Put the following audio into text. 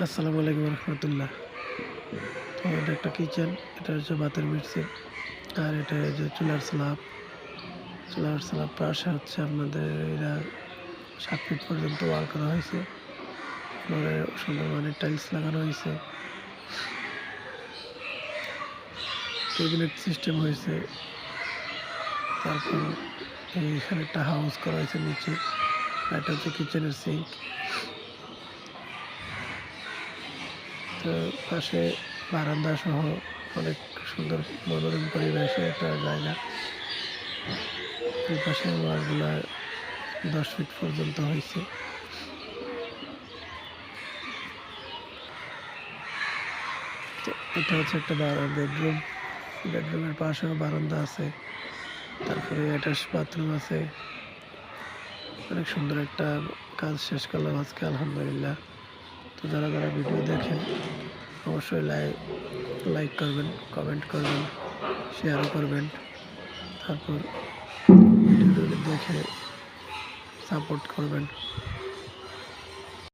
আসসালামু আলাইকুম রহমতুল্লাহ। তো এটা একটা কিচেন, এটা হচ্ছে বাতের মিক্সি। আর এটা যে চুলার স্ল্যাব পাশে হচ্ছে আপনাদের এরা 7 ফিট পর্যন্ত ওয়াল করা হয়েছে। ফ্লোরে সুন্দর মানের টাইলস লাগানো হয়েছে, ক্যাবিনেট সিস্টেম হয়েছে। তারপর এইখানে একটা হাউস করা হয়েছে নিচে। এটা হচ্ছে কিচেনের সিঙ্ক। তো পাশে বারান্দা সহ অনেক সুন্দর মনোরম পরিবেশে একটা জায়গা। এই পাশে ওয়ালগুলা 10 ফিট পর্যন্ত হয়েছে। তো এটা হচ্ছে একটা বেডরুম। বেডরুমের পাশেও বারান্দা আছে, তারপরে অ্যাটাচ বাথরুম আছে। অনেক সুন্দর একটা কাজ শেষ করলাম আজকে, আলহামদুলিল্লাহ। তো যারা যারা ভিডিও দেখেন অবশ্যই লাইক করবেন, কমেন্ট করবেন, শেয়ারও করবেন। তারপর ভিডিওটা দেখে সাপোর্ট করবেন।